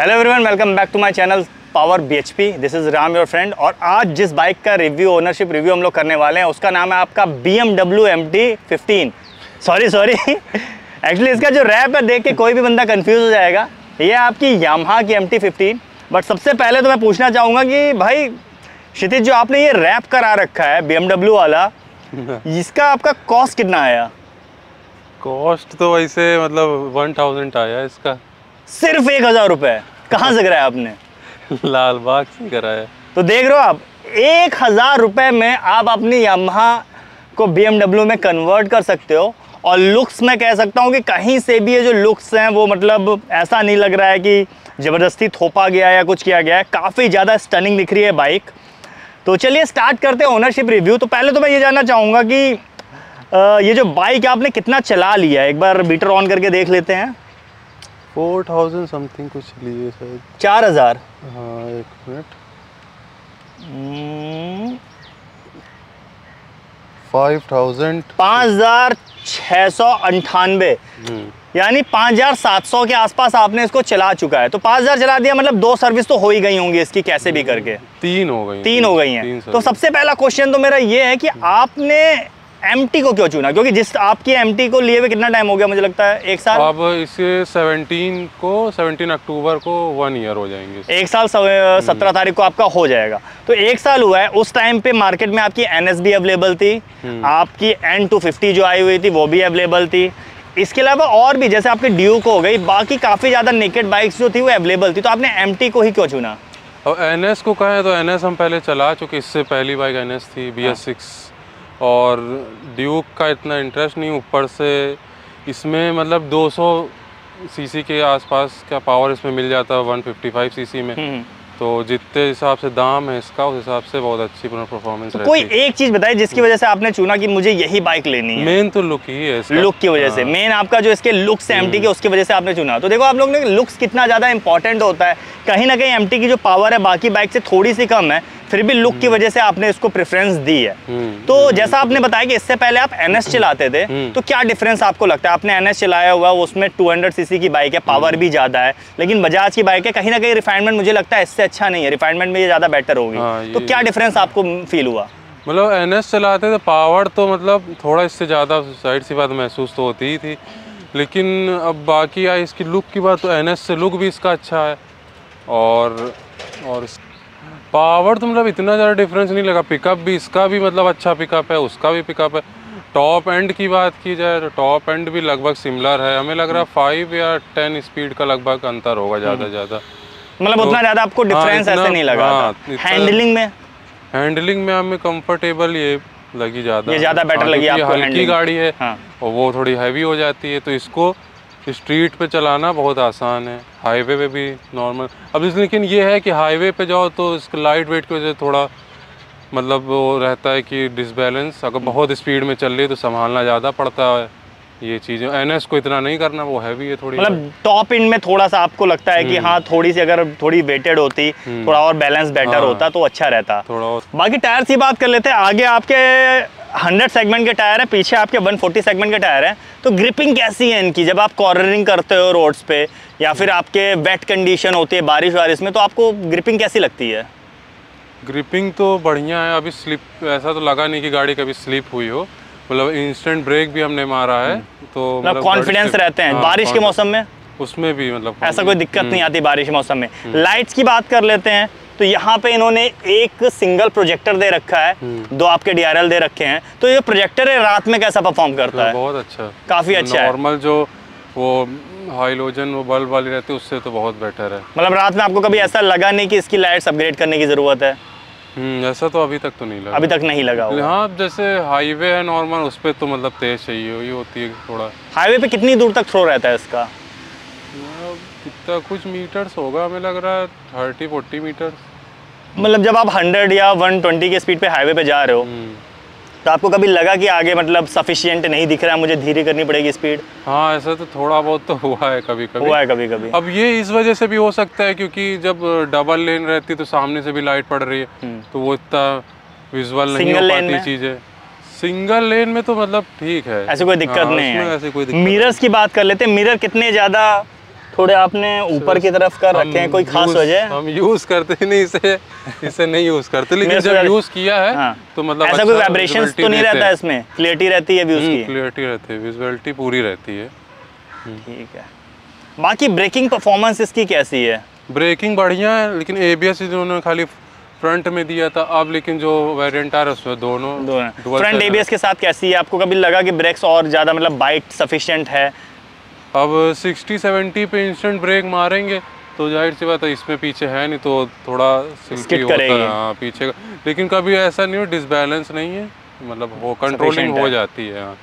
Hello everyone, welcome back to my channel power BHP. This is Ram your friend. और आज जिस bike का review, ownership review हम लोग करने वाले हैं उसका नाम है आपका BMW MT-15। सॉरी एक्चुअली इसका जो रैप है देख के कोई भी बंदा कंफ्यूज हो जाएगा। ये आपकी यामाहा की MT-15। बट सबसे पहले तो मैं पूछना चाहूँगा कि भाई क्षितिज, जो आपने ये रैप करा रखा है BMW वाला, इसका आपका कॉस्ट कितना आया? कॉस्ट तो वैसे मतलब 1000 आया इसका। सिर्फ 1000 रुपये? कहाँ से कराया आपने? लाल बाग से कराया। तो देख रहे हो आप, 1000 रुपये में आप अपनी यामाहा को BMW में कन्वर्ट कर सकते हो। और लुक्स मैं कह सकता हूँ कि कहीं से भी ये जो लुक्स हैं वो मतलब ऐसा नहीं लग रहा है कि ज़बरदस्ती थोपा गया है या कुछ किया गया है। काफ़ी ज़्यादा स्टनिंग दिख रही है बाइक। तो चलिए स्टार्ट करते हैं ओनरशिप रिव्यू। तो पहले तो मैं ये जानना चाहूँगा कि ये जो बाइक आपने कितना चला लिया है, एक बार मीटर ऑन करके देख लेते हैं। 4000 समथिंग कुछ लिए शायद। 4000? हाँ, एक मिनट। 5698, यानी 5700 के आसपास आपने इसको चला चुका है। तो 5000 चला दिया, मतलब 2 सर्विस तो हो ही गई होंगी इसकी कैसे भी करके। 3 हो गई। 3 हो गई हैं। तो सबसे पहला क्वेश्चन तो मेरा ये है कि आपने MT को क्यों चुना? क्योंकि जिस आपकी MT को लिए हुए कितना टाइम हो गया? मुझे लगता है 1 साल। अब इसे 17 अक्टूबर को 1 ईयर हो जाएंगे। 1 साल 17 तारीख को आपका हो जाएगा। तो 1 साल हुआ है। उस टाइम पे मार्केट में आपकी NS भी अवेलेबल थी, आपकी N250 जो आई हुई थी वो भी अवेलेबल थी। इसके अलावा और भी जैसे आपकी ड्यूक हो गई, बाकी काफ़ी ज़्यादा नेकेड बाइक्स जो थी वो अवेलेबल थी। तो आपने MT को ही क्यों चुना? और NS को कहें तो NS हम पहले चला चुके। इससे पहली बाइक NS थी BS6। और ड्यूक का इतना इंटरेस्ट नहीं, ऊपर से इसमें मतलब 200 सीसी के आसपास का पावर इसमें मिल जाता है 155 सीसी में। तो जितने हिसाब से दाम है इसका, उस हिसाब से बहुत अच्छी परफॉर्मेंस रहती है। कोई एक चीज़ बताइए जिसकी वजह से आपने चुना कि मुझे यही बाइक लेनी है? मेन तो लुक ही है इसका। लुक की वजह से, मेन आपका जो इसके लुक्स है MT के, उसकी वजह से आपने चुना। तो देखो आप लोग ने, लुक्स कितना ज़्यादा इंपॉर्टेंट होता है। कहीं ना कहीं MT की जो पावर है बाकी बाइक से थोड़ी सी कम है, फिर भी लुक की वजह से आपने इसको प्रेफरेंस दी है। तो जैसा आपने बताया कि इससे पहले आप NS चलाते थे, तो क्या डिफरेंस आपको लगता है? आपने NS चलाया हुआ, उसमें 200 सीसी की बाइक है, पावर भी ज़्यादा है, लेकिन बजाज की बाइक है, कहीं ना कहीं रिफाइनमेंट मुझे लगता है इससे अच्छा नहीं है, रिफाइनमेंट में ये ज़्यादा बेटर होगी। तो क्या डिफरेंस आपको फील हुआ? मतलब NS चलाते थे, पावर तो मतलब थोड़ा इससे ज़्यादा साइड सी बात महसूस तो होती ही थी, लेकिन अब बाकी आई इसकी लुक की बात, तो NS से लुक भी इसका अच्छा है। और पावर तो मतलब इतना ज़्यादा डिफरेंस नहीं लगा। पिकअप भी इसका भी मतलब अच्छा पिकअप है, उसका भी पिकअप है। टॉप एंड की बात की जाए तो टॉप एंड भी लगभग सिमिलर है। हमें लग रहा है 5 या 10 स्पीड का लगभग अंतर होगा ज़्यादा। मतलब तो उतना ज़्यादा आपको डिफरेंस ऐसे नहीं लगा? हैंडलिंग में हमें कंफर्टेबल ये लगी ज़्यादा। ये ज़्यादा बेटर लगी आपको? हल्की गाड़ी है और वो थोड़ी हैवी हो जाती है, तो इसको स्ट्रीट पे चलाना बहुत आसान है, हाईवे पे भी नॉर्मल। अब लेकिन ये है कि हाईवे पे जाओ तो इसका लाइट वेट की वजह से थोड़ा मतलब वो रहता है कि डिसबैलेंस, अगर बहुत स्पीड में चल रही है तो संभालना ज़्यादा पड़ता है। ये चीज़ें NS को इतना नहीं करना, वो हैवी है थोड़ी। मतलब टॉप एंड में थोड़ा सा आपको लगता है कि हाँ, थोड़ी सी अगर थोड़ी वेटेड होती, थोड़ा और बैलेंस बेटर होता तो अच्छा रहता थोड़ा और। बाकी टायर की बात कर लेते हैं। आगे आपके 100 सेगमेंट के टायर है, पीछे आपके 140 सेगमेंट के टायर है। तो ग्रिपिंग कैसी है इनकी जब आप कॉर्नरिंग करते हो रोड्स पे, या फिर आपके वेट कंडीशन होती है बारिश वारिश में, तो आपको ग्रिपिंग कैसी लगती है? ग्रिपिंग तो बढ़िया है। अभी स्लिप ऐसा तो लगा नहीं कि गाड़ी कभी स्लिप हुई हो। मतलब इंस्टेंट ब्रेक भी हमने मारा है, तो मतलब कॉन्फिडेंस रहते हैं। बारिश के मौसम में उसमें भी मतलब ऐसा कोई दिक्कत नहीं आती बारिश के मौसम में। लाइट्स की बात कर लेते हैं। तो यहाँ पे इन्होंने एक सिंगल प्रोजेक्टर दे रखा है, 2 आपके DRL दे रखे हैं। तो ये प्रोजेक्टर है रात में कैसा परफॉर्म करता है? बहुत अच्छा, काफी अच्छा है। नॉर्मल जो वो हाइलोजन वो बल्ब वाली रहती है उससे तो बहुत बेटर है। मतलब रात में आपको कभी ऐसा लगा नहीं कि इसकी लाइट्स अपग्रेड करने की जरूरत है? ऐसा तो अभी तक तो नहीं लगा। अभी तक नहीं लगा होगा। हाँ, जैसे हाईवे है नॉर्मल, उस पर तो मतलब तेज चाहिए हुई होती है थोड़ा। हाईवे पे कितनी दूर तक थ्रो रहता है इसका? कितना कुछ मीटर्स होगा, हमें लग रहा है 30-40 मीटर। मतलब जब आप 100 या 120 के स्पीड पे हाईवे पे जा रहे हो, तो आपको कभी लगा कि आगे मतलब सफिशिएंट नहीं दिख रहा है, मुझे धीरे करनी पड़ेगी स्पीड? हाँ, ऐसा तो थोड़ा बहुत तो हुआ है कभी कभी। अब ये इस वजह से भी हो सकता है क्योंकि जब डबल लेन रहती है तो सामने से भी लाइट पड़ रही है, तो वो इतना विजुअल नहीं हो पाती चीज़ें। सिंगल लेन में तो मतलब ठीक है, ऐसी कोई दिक्कत नहीं है। मिरर्स की बात कर लेते हैं। मिरर कितने ज़्यादा थोड़े आपने ऊपर की तरफ कर रखे हैं, कोई खास वजह? हम यूज करते ही नहीं इसे नहीं यूज करते, लेकिन जब यूज किया है हाँ। तो मतलब ऐसा कोई वाइब्रेशंस तो नहीं रहता है इसमें? क्लियरिटी रहती है व्यूज की? क्लियरिटी रहती है, विजुअलिटी पूरी रहती है। ठीक है। बाकी ब्रेकिंग परफॉर्मेंस इसकी कैसी है? ब्रेकिंग बढ़िया है, लेकिन ABS इन्होंने खाली फ्रंट में दिया था, अब लेकिन जो वेरिएंट आ रहा है उसमें दोनों फ्रंट ABS के साथ कैसी है? आपको कभी लगा कि ब्रेक्स और ज़्यादा मतलब बाइट सफिशिएंट है? अब 60-70 पे इंस्टेंट ब्रेक मारेंगे तो जाहिर सी बात है इसमें पीछे है नहीं तो थोड़ा सिल्की होता है। हाँ, पीछे का, लेकिन कभी ऐसा नहीं हो डिसबैलेंस नहीं है, मतलब वो कंट्रोलिंग हो जाती है। हाँ।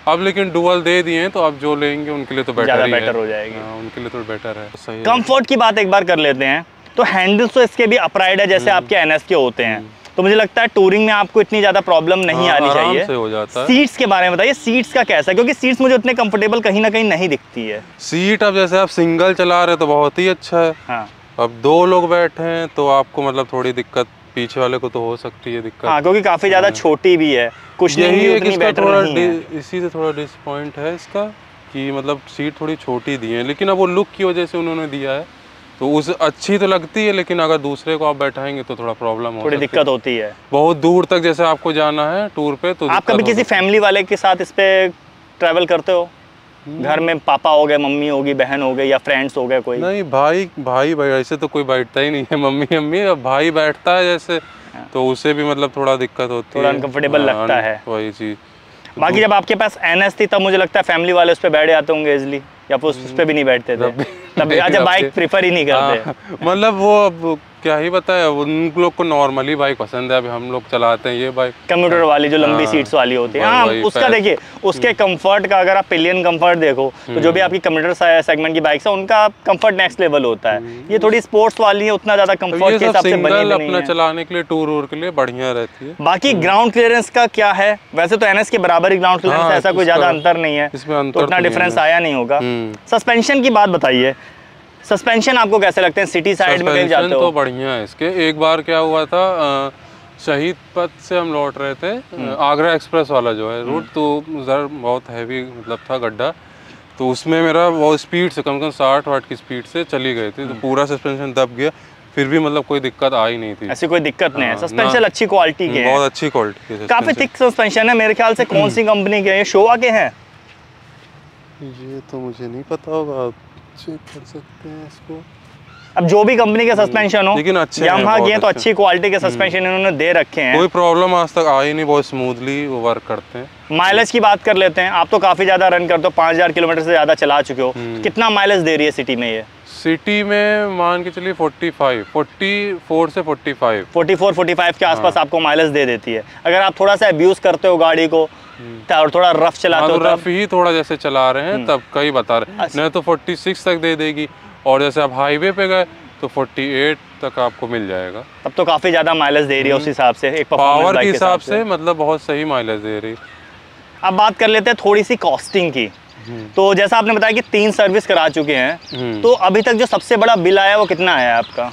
अब लेकिन डुअल दे दिए हैं तो अब जो लेंगे उनके लिए तो बेटर ही बेटर हो जाएगी। हाँ, उनके लिए तो बेटर है। सही कंफर्ट की बात एक बार कर लेते हैं, तो हैंडल्स तो इसके भी अपराइड है जैसे आपके NS के होते हैं, तो मुझे लगता है टूरिंग में आपको इतनी ज्यादा प्रॉब्लम नहीं आनी चाहिए। से हो जाता है। सीट्स के बारे में बताइए, सीट्स का कैसा है? क्योंकि सीट्स मुझे उतने कंफर्टेबल कहीं ना कहीं नहीं दिखती है। सीट अब जैसे आप सिंगल चला रहे तो बहुत ही अच्छा है। हाँ। अब 2 लोग बैठे हैं तो आपको मतलब थोड़ी दिक्कत पीछे वाले को तो हो सकती है दिक्कत। हाँ, क्योंकि काफी ज्यादा छोटी भी है, कुछ यही है कि इसका थोड़ा है। इसी से थोड़ा डिसपॉइंट है इसका कि मतलब सीट थोड़ी छोटी दी है, लेकिन अब वो लुक की वजह से उन्होंने दिया है तो उस अच्छी तो लगती है, लेकिन अगर दूसरे को आप बैठाएंगे तो थोड़ा प्रॉब्लम हो, थोड़ी दिक्कत होती है। बहुत दूर तक जैसे आपको जाना है टूर पे तो आप कभी किसी फैमिली वाले के साथ इस पे ट्रैवल करते हो? घर में पापा हो गए, मम्मी होगी, बहन हो गए या फ्रेंड्स हो गए कोई? नहीं, भाई ऐसे तो कोई बैठता ही नहीं है, मम्मी अब भाई बैठता है जैसे तो उसे भी मतलब थोड़ा दिक्कत होती है, थोड़ा अनकंफर्टेबल लगता है वही चीज। बाकी जब आपके पास NS थी तब मुझे लगता है फैमिली वाले उस पे बैठ जाते होंगे इजली, या फिर उस पे भी नहीं बैठते थे? तब अच्छा, बाइक प्रेफर ही नहीं करते? मतलब वो अब क्या ही बताए, उन लोग को नॉर्मली बाइक पसंद है, अभी हम लोग चलाते हैं ये बाइक कम्यूटर वाली जो लंबी सीट्स वाली होती है। हाँ, उसका देखिए उसके कंफर्ट का अगर आप पिलियन कंफर्ट देखो तो जो भी आपकी कम्यूटर सेगमेंट की बाइक्स है उनका कंफर्ट नेक्स्ट लेवल होता है। ये थोड़ी स्पोर्ट्स वाली है, उतना ज्यादा कंफर्ट के हिसाब से बनी नहीं है। अपना चलाने के लिए टूर के लिए बढ़िया रहती है। बाकी ग्राउंड क्लियरेंस का क्या है? वैसे तो NS के बराबर ही ग्राउंड क्लियरेंस, ऐसा कोई ज्यादा अंतर नहीं है, तो उतना डिफरेंस आया नहीं होगा। सस्पेंशन की बात बताइए, सस्पेंशन आपको कैसे लगते हैं? सिटी साइड में कहीं जाते हो? तो बढ़िया है इसके। एक बार क्या हुआ था, शहीद पथ से हम लौट रहे थे, आगरा एक्सप्रेस वाला जो है रूट, तो उधर बहुत हैवी मतलब था गड्ढा, तो उसमें मेरा बहुत स्पीड से कम 60 वाट की स्पीड से चली गई थी, तो पूरा सस्पेंशन दब गया, फिर भी मतलब कोई दिक्कत आई नहीं थी। ऐसी कोई दिक्कत नहीं है, सस्पेंशन अच्छी क्वालिटी के हैं, बहुत अच्छी क्वालिटी के, काफी थिक सस्पेंशन है। मेरे ख्याल से कौन सी कंपनी के हैं? शोवा के हैं? ये तो मुझे नहीं पता होगा, आप चेक कर सकते हैं इसको। अब जो भी कंपनी के सस्पेंशन हो, लेकिन अच्छे यामाहा के तो अच्छी क्वालिटी के सस्पेंशन इन्होंने दे रखे हैं, कोई प्रॉब्लम आज तक आई नहीं, बहुत स्मूथली वो वर्क करते हैं। माइलेज की बात कर लेते हैं, आप तो काफी ज्यादा रन करते हो, 5000 किलोमीटर से ज्यादा चला चुके हो, कितना माइलेज दे रही है सिटी में ये? सिटी में मान के चलिए 44 से 45 के आसपास आपको माइलेज दे देती है। अगर आप थोड़ा सा अब्यूज करते हो गाड़ी को और थोड़ा रफ चलाते हो, रफ ही थोड़ा जैसे चला रहे हैं तब कई बता रहे, नहीं तो 46 तक दे देगी, और जैसे आप हाईवे पे गए तो 48 तक आपको मिल जाएगा। तब तो काफी ज्यादा माइलेज दे रही है उस हिसाब से, एक पावर के हिसाब से मतलब बहुत सही माइलेज दे रही। अब बात कर लेते हैं थोड़ी सी कॉस्टिंग की। तो जैसा आपने बताया कि 3 सर्विस करा चुके हैं, तो अभी तक जो सबसे बड़ा बिल आया है वो कितना आया है आपका?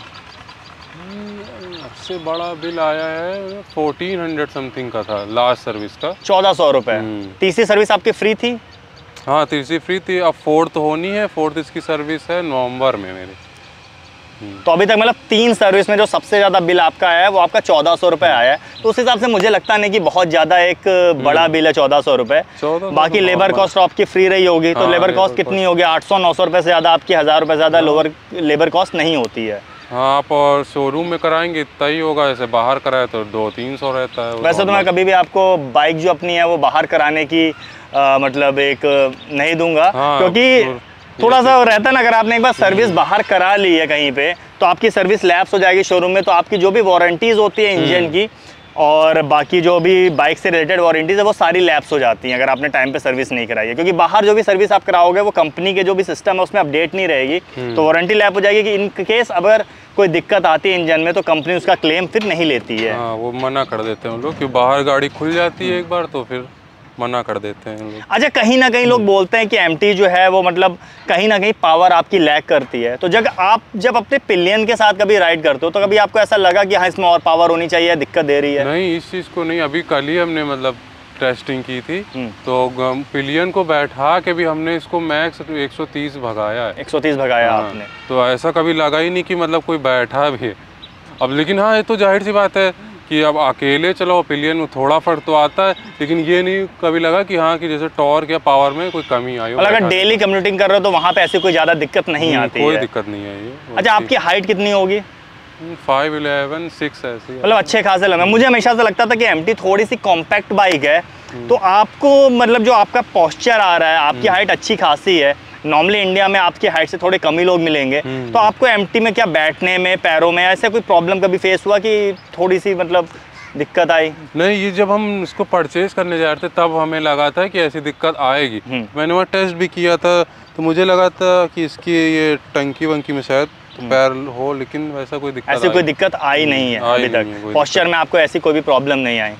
सबसे बड़ा बिल आया है 1400 समथिंग का था लास्ट सर्विस का, 1400 रुपए। तीसरी सर्विस आपकी फ्री थी? हाँ, तीसरी फ्री थी, अब 4th होनी है, 4th इसकी सर्विस है नवंबर में मेरी। तो अभी तक मतलब 3 सर्विस में जो सबसे ज्यादा बिल आपका आया है वो आपका 1400 रुपए आया है, तो उस हिसाब से मुझे लगता नहीं कि बहुत ज्यादा एक बड़ा बिल है 1400 रुपए। बाकी लेबर कॉस्ट आपकी फ्री रही होगी, तो लेबर कॉस्ट कितनी होगी? 800-900 रुपए से ज्यादा आपकी 1000 रुपए ज्यादा लोअर लेबर कॉस्ट नहीं होती है। हाँ, आप और शोरूम में कराएंगे इतना ही होगा, ऐसे बाहर कराए तो 200-300 रहता है। वैसे तो मैं कभी भी आपको बाइक जो अपनी है वो बाहर कराने की मतलब एक नहीं दूंगा, क्योंकि थोड़ा सा रहता है ना, अगर आपने एक बार सर्विस बाहर करा ली है कहीं पे तो आपकी सर्विस लैप्स हो जाएगी शोरूम में, तो आपकी जो भी वारंटीज होती है इंजन की और बाकी जो भी बाइक से रिलेटेड वारंटीज है वो सारी लैप्स हो जाती हैं अगर आपने टाइम पे सर्विस नहीं कराई है, क्योंकि बाहर जो भी सर्विस आप कराओगे वो कंपनी के जो भी सिस्टम है उसमें अपडेट नहीं रहेगी, तो वारंटी लैप हो जाएगी कि इन केस अगर कोई दिक्कत आती है इंजन में तो कंपनी उसका क्लेम फिर नहीं लेती है। हाँ, वो मना कर देते हैं लोग कि बाहर गाड़ी खुल जाती है एक बार तो फिर मना कर देते हैं लोग। अच्छा, कहीं ना कहीं लोग बोलते हैं कि MT जो है वो मतलब कहीं ना कहीं पावर आपकी लैग करती है, तो जब अपने पिलियन के साथ कभी राइड करते हो तो कभी आपको ऐसा लगा कि हाँ इसमें और पावर होनी चाहिए, दिक्कत दे रही है? नहीं, इस चीज़ को नहीं, अभी कल ही हमने मतलब टेस्टिंग की थी, तो पिलियन को बैठा के भी हमने इसको मैक्स 130 भगाया है। 130 भगाया आपने? तो ऐसा कभी लगा ही नहीं कि मतलब कोई बैठा भी है। अब लेकिन हाँ, ये तो जाहिर सी बात है कि अब अकेले चलो पिलियन में थोड़ा फर्क तो आता है, लेकिन ये नहीं कभी लगा कि हाँ कि जैसे टॉर्क या पावर में कोई कमी आई हो। अगर डेली कम्यूटिंग कर रहे हो तो वहाँ पे ऐसी कोई ज़्यादा दिक्कत नहीं आती है? कोई दिक्कत नहीं है ये। अच्छा, आपकी हाइट कितनी होगी? 5'11", 6 ऐसे। मतलब अच्छे खासे लंबे। मुझे हमेशा से लगता था कि एमटी थोड़ी सी कॉम्पैक्ट बाइक है, तो आपको मतलब जो आपका पोस्चर आ रहा है, आपकी हाइट अच्छी खासी है। नॉर्मली इंडिया में आपकी हाइट से थोड़े कम ही लोग मिलेंगे, तो आपको एमटी में क्या बैठने में, पैरों में ऐसे कोई प्रॉब्लम कभी फेस हुआ कि थोड़ी सी मतलब दिक्कत आई? नहीं, ये जब हम इसको परचेज करने जा रहे थे तब हमें लगा था कि ऐसी दिक्कत आएगी। मैंने वहाँ टेस्ट भी किया था, तो मुझे लगा था कि इसकी ये टंकी वंकी में शायद पैर हो, लेकिन वैसा कोई दिक्कत ऐसी कोई दिक्कत आई नहीं है अभी तक? पोस्चर में आपको ऐसी कोई भी प्रॉब्लम नहीं आई?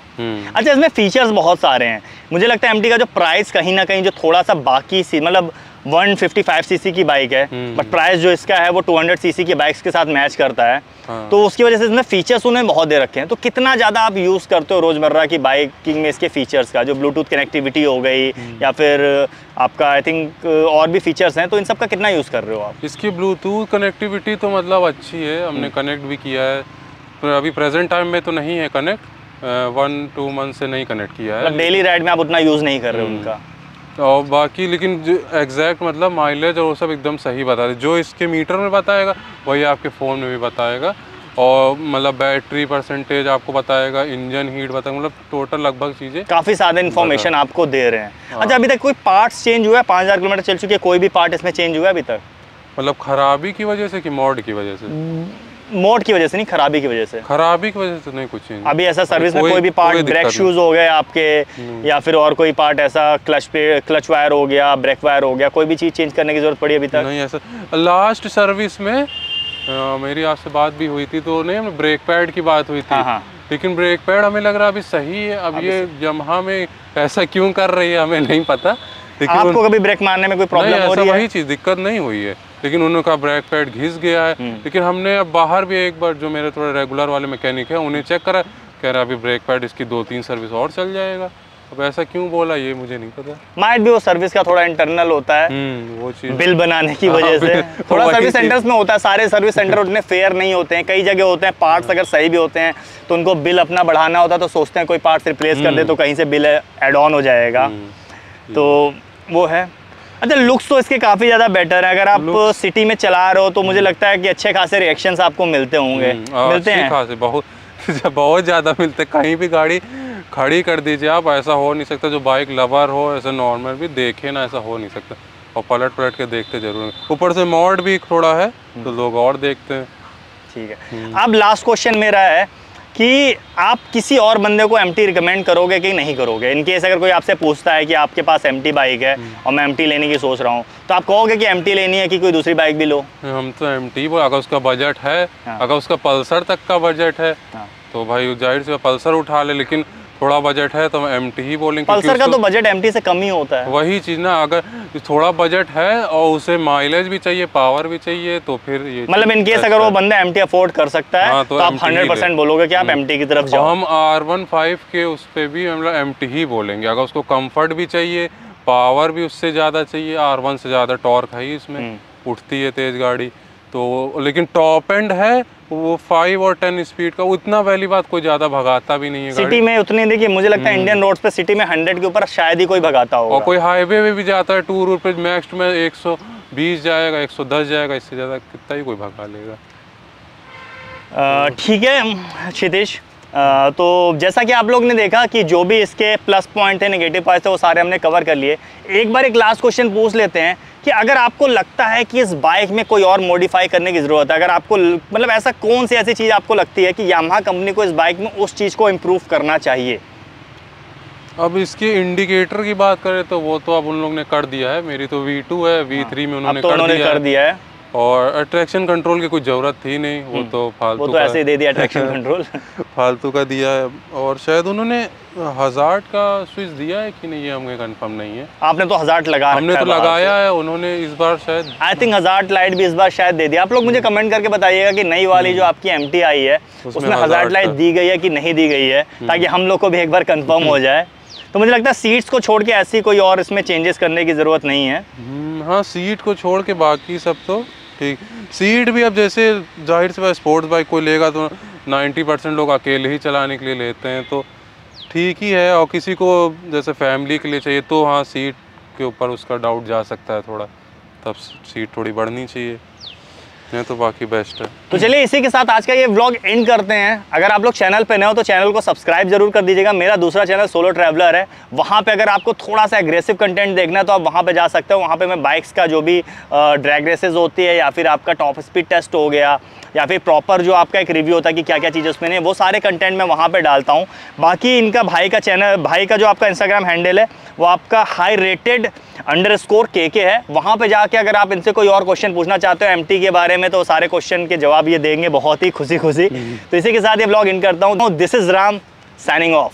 अच्छा, इसमें फीचर्स बहुत सारे हैं। मुझे लगता है एमटी का जो प्राइस कहीं ना कहीं जो थोड़ा सा बाकी सी, मतलब 155 सीसी की बाइक है, बट प्राइस जो इसका है वो 200 सीसी की बाइक्स के साथ मैच करता है। तो उसकी वजह से इसमें फीचर्स उन्हें बहुत दे रखे हैं। तो कितना ज़्यादा आप यूज़ करते हो रोज़मर्रा की बाइकिंग में इसके फीचर्स का? जो ब्लूटूथ कनेक्टिविटी हो गई या फिर आपका आई थिंक और भी फीचर्स हैं, तो इन सब का कितना यूज़ कर रहे हो आप? इसकी ब्लूटूथ कनेक्टिविटी तो मतलब अच्छी है, हमने कनेक्ट भी किया है। तो अभी प्रेजेंट टाइम में तो नहीं है कनेक्ट, 1-2 मंथ से नहीं कनेक्ट किया है। डेली राइड में आप उतना यूज़ नहीं कर रहे हो उनका? और बाकी लेकिन जो एग्जैक्ट मतलब माइलेज और वो सब एकदम सही बता रहे, जो इसके मीटर में बताएगा वही आपके फ़ोन में भी बताएगा, और मतलब बैटरी परसेंटेज आपको बताएगा, इंजन हीट बताएगा, मतलब टोटल लगभग चीज़ें काफ़ी ज़्यादा इन्फॉर्मेशन आपको दे रहे हैं। अच्छा, अभी तक कोई पार्ट्स चेंज हुआ है? 5000 किलोमीटर चल चुकी है, कोई भी पार्ट इसमें चेंज हुआ है अभी तक? मतलब खराबी की वजह से कि मोड की वजह से? मोड की वजह से नहीं, खराबी की वजह से। खराबी की वजह से नहीं कुछ चेंज। अभी ऐसा सर्विस में कोई भी पार्ट, ब्रेक शूज हो गए आपके, या फिर और कोई पार्ट ऐसा, क्लच वायर हो गया, ब्रेक वायर हो गया, कोई भी चीज़ चेंज करने की जरूरत पड़ी अभी तक? नहीं ऐसा। लास्ट सर्विस में मेरी आपसे बात भी हुई थी, तो नहीं, हमें ब्रेक पैड की बात हुई थी। लेकिन ब्रेक पैड हमें लग रहा अभी सही है। अब ये यमाहा में ऐसा क्यों कर रही है हमें नहीं पता। लेकिन आपको कभी ब्रेक मारने में कोई प्रॉब्लम हो रही है? वही चीज़, दिक्कत नहीं हुई है, लेकिन उनका ब्रेक पैड घिस गया है। लेकिन हमने अब बाहर भी एक बार, जो मेरे थोड़े रेगुलर वाले मैकेनिक है, उन्हें चेक करा, कह रहा अभी ब्रेक पैड इसकी 2-3 सर्विस और चल जाएगा। अब ऐसा क्यों बोला ये मुझे नहीं पता। माइट भी वो सर्विस का थोड़ा इंटरनल होता है, वो चीज़ बिल बनाने की वजह से थोड़ा सर्विस सेंटर्स में होता है। सारे सर्विस सेंटर उतने फेयर नहीं होते हैं, कई जगह होते हैं पार्ट्स अगर सही भी होते हैं तो उनको बिल अपना बढ़ाना होता है, तो सोचते हैं कोई पार्ट्स रिप्लेस कर दे तो कहीं से बिल एड ऑन हो जाएगा, तो वो है। अच्छा, लुक्स तो इसके काफ़ी ज़्यादा बेटर है। अगर आप सिटी में चला रहे हो तो मुझे लगता है कि अच्छे खासे रिएक्शंस आपको मिलते होंगे। मिलते हैं खासे, बहुत ज़्यादा मिलते। कहीं भी गाड़ी खड़ी कर दीजिए आप, ऐसा हो नहीं सकता जो बाइक लवर हो ऐसा नॉर्मल भी देखे ना, ऐसा हो नहीं सकता। और पलट के देखते जरूर। ऊपर से मॉड भी थोड़ा है तो लोग और देखते हैं। ठीक है। अब लास्ट क्वेश्चन मेरा है कि आप किसी और बंदे को एमटी रिकमेंड करोगे कि नहीं करोगे? इनकेस अगर कोई आपसे पूछता है कि आपके पास एमटी बाइक है और मैं एमटी लेने की सोच रहा हूँ, तो आप कहोगे कि एमटी लेनी है कि कोई दूसरी बाइक भी लो? हम तो एमटी, अगर उसका बजट है, अगर उसका पल्सर तक का बजट है तो भाई जाहिर से पल्सर उठा ले, लेकिन थोड़ा बजट है तो हम एमटी ही बोलेंगे। पल्सर का तो बजट एमटी से कम ही होता है। वही चीज़ ना, अगर थोड़ा बजट है और उसे माइलेज भी चाहिए, पावर भी चाहिए, तो फिर ये मतलब इनकेस अगर वो बंदा एमटी अफोर्ड कर सकता है तो आप 100% बोलोगे कि आप एमटी की तरफ जाओ। हम R15 के उस पर भी मतलब एमटी ही बोलेंगे। अगर उसको कंफर्ट भी चाहिए, पावर भी उससे ज़्यादा चाहिए, R1 से ज़्यादा टॉर्क है इसमें, उठती है तेज़ गाड़ी तो, लेकिन टॉप एंड है वो 5 और 10 स्पीड का, उतना पहली बात कोई ज़्यादा भगाता भी नहीं है सिटी में उतनी। देखिए मुझे लगता है इंडियन रोड्स पे सिटी में 100 के ऊपर शायद ही कोई भगाता होगा, और कोई हाईवे में भी जाता है टूर रूट पे मैक्स में 120 जाएगा, 110 जाएगा, इससे ज़्यादा कितना ही कोई भगा लेगा। ठीक है क्षितिज, तो जैसा कि आप लोग ने देखा कि जो भी इसके प्लस पॉइंट थे, नेगेटिव पॉइंट थे, वो सारे हमने कवर कर लिए। एक बार एक लास्ट क्वेश्चन पूछ लेते हैं कि अगर आपको लगता है कि इस बाइक में कोई और मॉडिफाई करने की ज़रूरत है, अगर आपको मतलब ऐसा कौन सी ऐसी चीज़ आपको लगती है कि यामाहा कंपनी को इस बाइक में उस चीज़ को इम्प्रूव करना चाहिए? अब इसके इंडिकेटर की बात करें तो वो तो अब उन लोग ने कर दिया है। मेरी तो V2 है, V3 में उन्होंने कर दिया है। और अट्रैक्शन कंट्रोल की कुछ ज़रूरत थी नहीं, वो तो फालतू, वो तो ऐसे ही दे दिया अट्रैक्शन कंट्रोल फालतू का दिया है। और शायद उन्होंने हज़ार्ड का स्विच दिया है कि नहीं, ये हमें कंफर्म नहीं है। आपने तो हज़ार्ड लगा रखा है? हमने तो लगाया है, उन्होंने इस बार शायद आई थिंक हज़ार्ड लाइट भी इस बार शायद दे दिया। आप लोग मुझे कमेंट करके बताइएगा कि नई वाली जो आपकी एमटी आई है उसमें हज़ार्ड लाइट दी गई है कि नहीं दी गई है, ताकि हम लोग को भी एक बार कंफर्म हो जाए। तो मुझे लगता है सीट्स को छोड़ के ऐसी कोई और इसमें चेंजेस करने की ज़रूरत नहीं है। हाँ, सीट को छोड़ के बाकी सब तो ठीक। सीट भी अब जैसे जाहिर सी बात स्पोर्ट्स बाइक कोई लेगा तो 90% लोग अकेले ही चलाने के लिए लेते हैं, तो ठीक ही है। और किसी को जैसे फैमिली के लिए चाहिए तो हाँ सीट के ऊपर उसका डाउट जा सकता है थोड़ा, तब सीट थोड़ी बढ़नी चाहिए, नहीं तो बाकी बेस्ट है। तो चलिए इसी के साथ आज का ये व्लॉग एंड करते हैं। अगर आप लोग चैनल पे नए हो तो चैनल को सब्सक्राइब जरूर कर दीजिएगा। मेरा दूसरा चैनल सोलो ट्रैवलर है, वहाँ पे अगर आपको थोड़ा सा एग्रेसिव कंटेंट देखना है तो आप वहाँ पे जा सकते हो। वहाँ पे मैं बाइक्स का जो भी ड्रैग रेसेस होती है या फिर आपका टॉप स्पीड टेस्ट हो गया या फिर प्रॉपर जो आपका एक रिव्यू होता है कि क्या क्या चीज़ उसमें नहीं, वो सारे कंटेंट मैं वहाँ पे डालता हूँ। बाकी इनका भाई का चैनल, भाई का जो आपका इंस्टाग्राम हैंडल है वो आपका HighRated_KK है। वहाँ पे जाके अगर आप इनसे कोई और क्वेश्चन पूछना चाहते हो MT के बारे में तो सारे क्वेश्चन के जवाब ये देंगे बहुत ही खुशी खुशी। तो इसी के साथ ये ब्लॉग इन करता हूँ। This is Ram signing off.